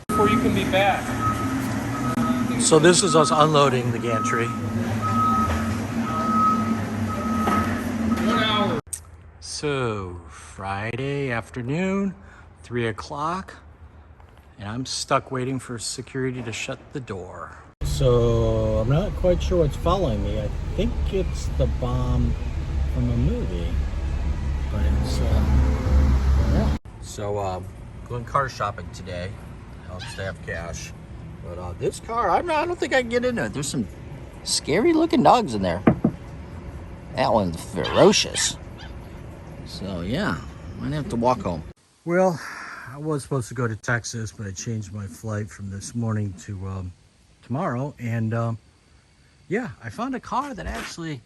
Before you can be back. So this is us unloading the gantry. 1 hour. So Friday afternoon, 3 o'clock, and I'm stuck waiting for security to shut the door. So I'm not quite sure what's following me. I think it's the bomb from a movie, but it's yeah. So going car shopping today. Helps to have cash. But this car, I don't think I can get into it. There's some scary looking dogs in there. That one's ferocious. So yeah, might have to walk home. Well, I was supposed to go to Texas, but I changed my flight from this morning to tomorrow. And yeah, I found a car that actually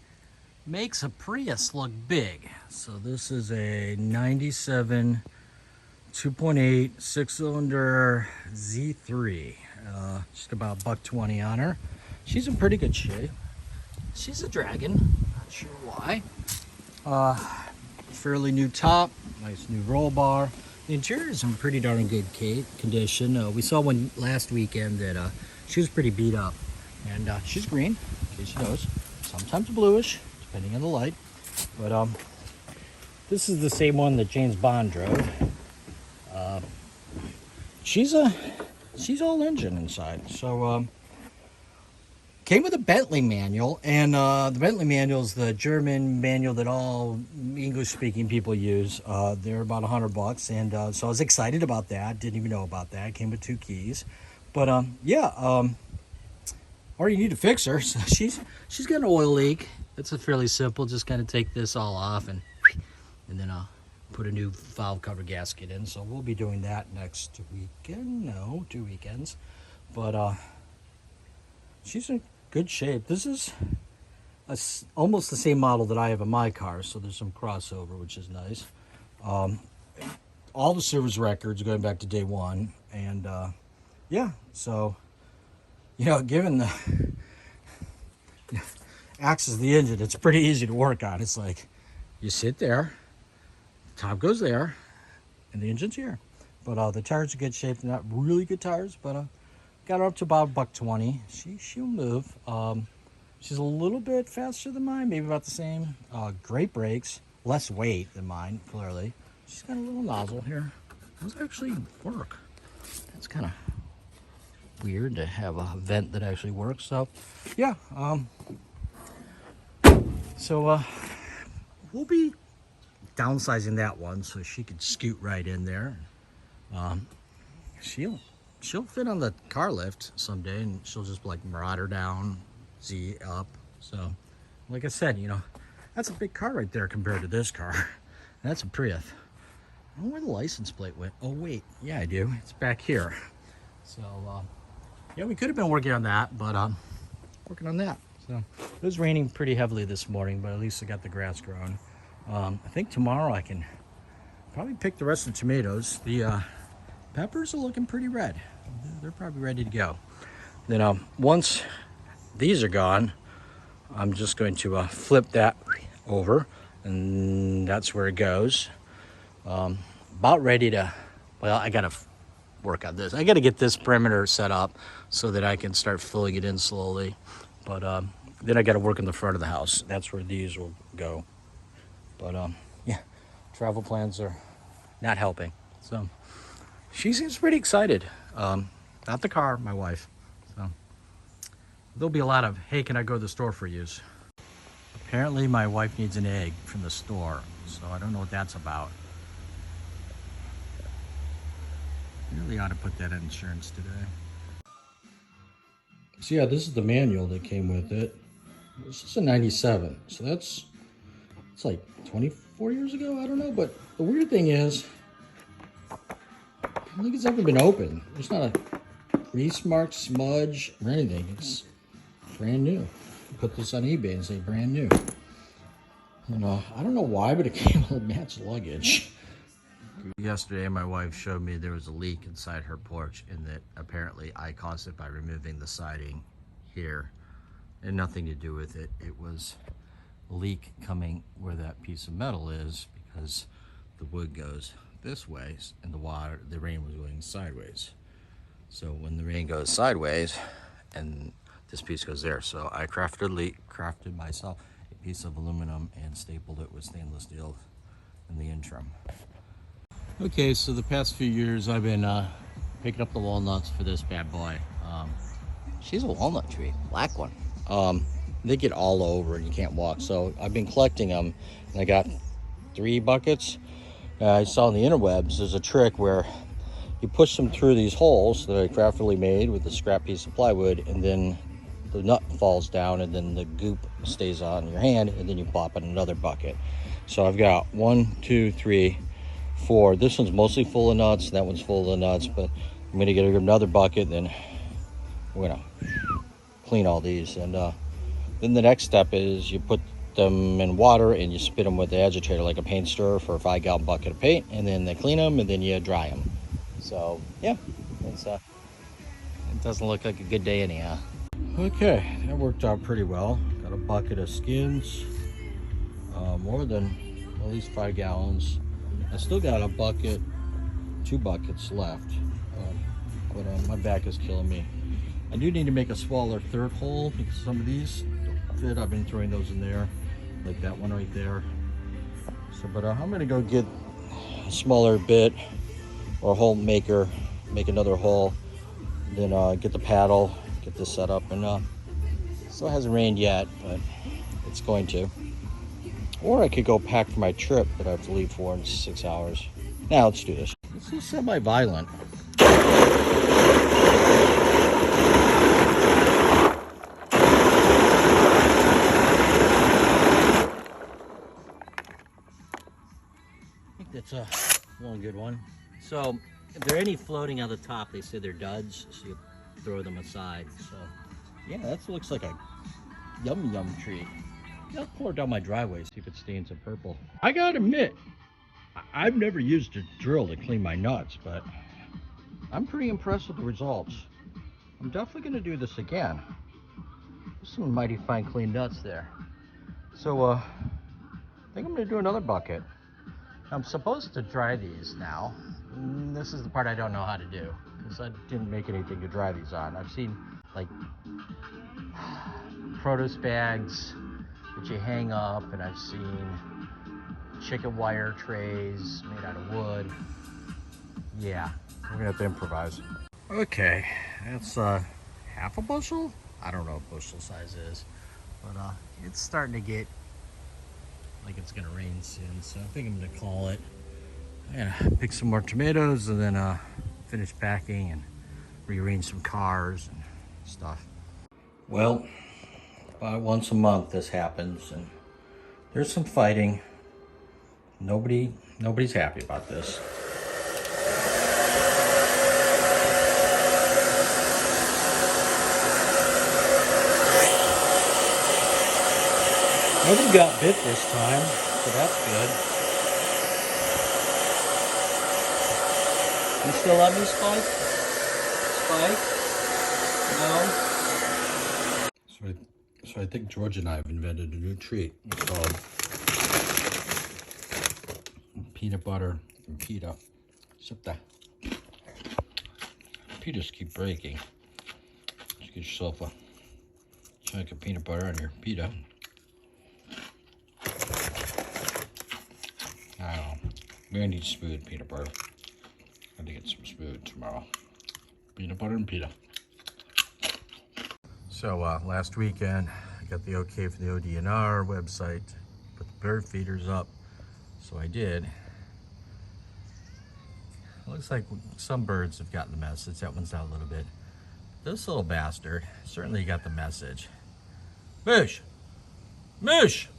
makes a Prius look big. So this is a 97 2.8 6-cylinder Z3. Just about $120 on her. She's in pretty good shape. She's a dragon. Not sure why. Fairly new top, nice new roll bar. The interior is in pretty darn good condition. We saw one last weekend that she was pretty beat up, and she's green, in case you notice. Sometimes bluish, depending on the light. But this is the same one that James Bond drove. She's all engine inside. So came with a Bentley manual, and the Bentley manual is the German manual that all English-speaking people use. They're about $100, and so I was excited about that. Didn't even know about that. Came with 2 keys, but yeah. Or you need to fix her. So she's got an oil leak. It's a fairly simple. Just kind of take this all off and then put a new valve cover gasket in. So we'll be doing that next weekend. No, 2 weekends. But she's in good shape. This is almost the same model that I have in my car, so there's some crossover, which is nice. All the service records going back to day one, and yeah, so given the axis of the engine, it's pretty easy to work on. It's like you sit there, the top goes there, and the engine's here. But the tires are good shape. They're not really good tires, but got her up to about $120. She'll move. She's a little bit faster than mine, maybe about the same. Great brakes, less weight than mine, clearly. She's got a little nozzle here. Does actually work. That's kind of weird to have a vent that actually works. So yeah, we'll be downsizing that one so she could scoot right in there. She'll fit on the car lift someday, and she'll just like marauder down, Z up. So like I said, that's a big car right there compared to this car. That's a Prius. I don't know where the license plate went. Oh wait, yeah I do. It's back here. So yeah, we could have been working on that, but working on that. So it was raining pretty heavily this morning, but at least I got the grass growing. I think tomorrow I can probably pick the rest of the tomatoes. The peppers are looking pretty red. They're probably ready to go. Then once these are gone, I'm just going to flip that over, and that's where it goes. About ready to, well, I gotta work on this. I gotta get this perimeter set up so that I can start filling it in slowly. But then I gotta work in the front of the house. That's where these will go. But yeah, travel plans are not helping. So she seems pretty excited. Not the car, my wife. So there'll be a lot of, hey, can I go to the store for you? Apparently my wife needs an egg from the store, so I don't know what that's about. Really ought to put that in insurance today. So yeah, this is the manual that came with it. This is a 97, so it's like 24 years ago, I don't know. But the weird thing is, I don't think it's ever been opened. There's not a grease mark, smudge, or anything. It's brand new. Put this on eBay and say brand new. And I don't know why, but it came with matched luggage. Yesterday, my wife showed me there was a leak inside her porch, and that apparently I caused it by removing the siding here. It had nothing to do with it. It was a leak coming where that piece of metal is, because the wood goes this way, and the rain was going sideways. So when the rain goes sideways, and this piece goes there, so I crafted myself a piece of aluminum and stapled it with stainless steel in the interim. Okay, so the past few years I've been picking up the walnuts for this bad boy. She's a walnut tree, black one. They get all over and you can't walk, so I've been collecting them, and I got 3 buckets. I saw on the interwebs there's a trick where you push them through these holes that I craftily made with a scrap piece of plywood, and then the nut falls down, and then the goop stays on your hand, and then you pop in another bucket. So I've got 1, 2, 3, 4. This one's mostly full of nuts, that one's full of nuts, but I'm gonna get another bucket, then we're gonna clean all these. And then the next step is you put them in water and you spit them with the agitator like a paint stirrer for a 5-gallon bucket of paint, and then they clean them and then you dry them. So yeah, it's it doesn't look like a good day anyhow. Okay, that worked out pretty well. Got a bucket of skins, more than at least 5 gallons. I still got a bucket, 2 buckets left, but my back is killing me. I do need to make a smaller third hole because some of these don't fit. I've been throwing those in there, like that one right there. So, but I'm gonna go get a smaller bit or a hole maker, make another hole, then get the paddle, get this set up, and still hasn't rained yet, but it's going to. Or I could go pack for my trip that I have to leave for in 6 hours. Now let's do this. This is semi-violent. That's one good one. So if there are any floating on the top, they say they're duds, so you throw them aside. So yeah, that looks like a yum tree. I'll pour it down my driveway, see if it stains in purple. I gotta admit, I've never used a drill to clean my nuts, but I'm pretty impressed with the results. I'm definitely gonna do this again. There's some mighty fine clean nuts there. So I think I'm gonna do another bucket. I'm supposed to dry these now. This is the part I don't know how to do, because I didn't make anything to dry these on. I've seen like produce bags that you hang up, and I've seen chicken wire trays made out of wood. Yeah, we're gonna have to improvise. Okay, that's half a bushel? I don't know what bushel size is, but it's starting to get like it's gonna rain soon, so I think I'm gonna call it. I'm gonna pick some more tomatoes and then finish packing and rearrange some cars and stuff. Well, about once a month this happens, and there's some fighting. Nobody's happy about this. Nobody got bit this time, so that's good. You still love me, Spike? Spike? No? So I think George and I have invented a new treat. It's called peanut butter and pita. Except that pitas keep breaking. Just get yourself a chunk of peanut butter on your pita. I don't know. We're gonna need smooth peanut butter. I'm gonna get some smooth tomorrow. Peanut butter and pita. So last weekend, I got the okay from the ODNR website, put the bird feeders up. So I did. It looks like some birds have gotten the message. That one's out a little bit. This little bastard certainly got the message. Mish! Mish!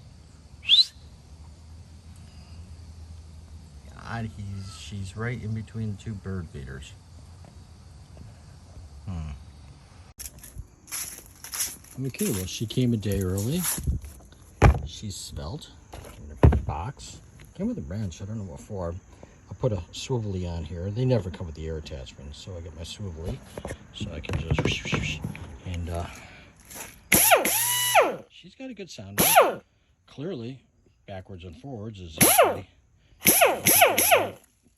God, she's right in between the 2 bird feeders. Okay, well, she came a day early. She's svelte. In a box. Came with a branch, I don't know what for. I put a swivelly on here. They never come with the air attachment, so I get my swivelly. So I can just... And, she's got a good sound. Clearly, backwards and forwards is easily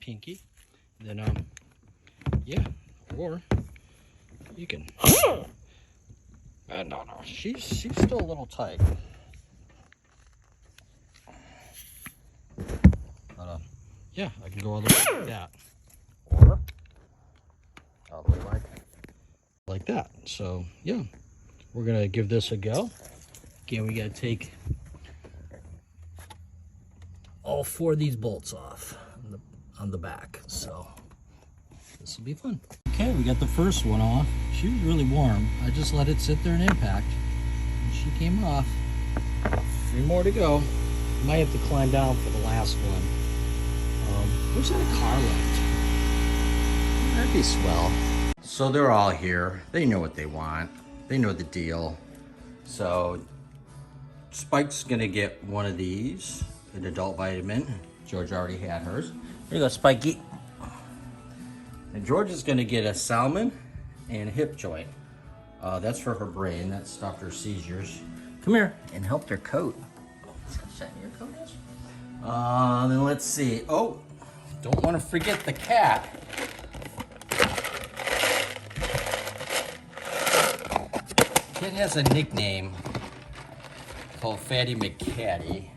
Pinky. Then, yeah, or you can, no, she's still a little tight. But, yeah, I can go all the way like that, or all the way like that. So, yeah, we're gonna give this a go. Again, we gotta take all 4 of these bolts off on the back, so this will be fun. Okay, we got the first one off. She was really warm. I just let it sit there and impact, and she came off. 3 more to go. Might have to climb down for the last one. Where's that car left? That'd be swell. So they're all here. They know what they want. They know the deal. So Spike's gonna get one of these, an adult vitamin. George already had hers. Here you go, Spikey. And George is gonna get a salmon and a hip joint. That's for her brain. That stopped her seizures. Come here and helped her coat. Is that shiny your coat is? Then let's see. Oh, don't want to forget the cat. Kid has a nickname called Fatty McCatty.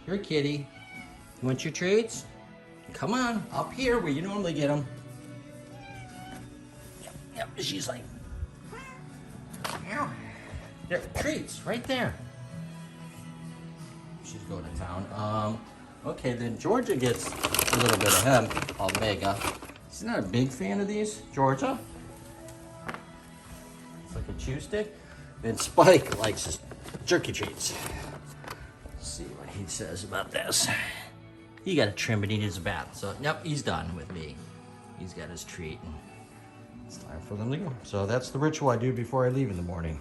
Here, kitty. You want your treats? Come on, up here where you normally get them. Yep, she's like, there, treats, right there. She's going to town. Okay, then Georgia gets a little bit of hemp, Omega. She's not a big fan of these, Georgia. It's like a chew stick. Then Spike likes his jerky treats. Let's see what he says about this. He got a trim it in his bath, so nope, he's done with me. He's got his treat, and it's time for them to go. So that's the ritual I do before I leave in the morning.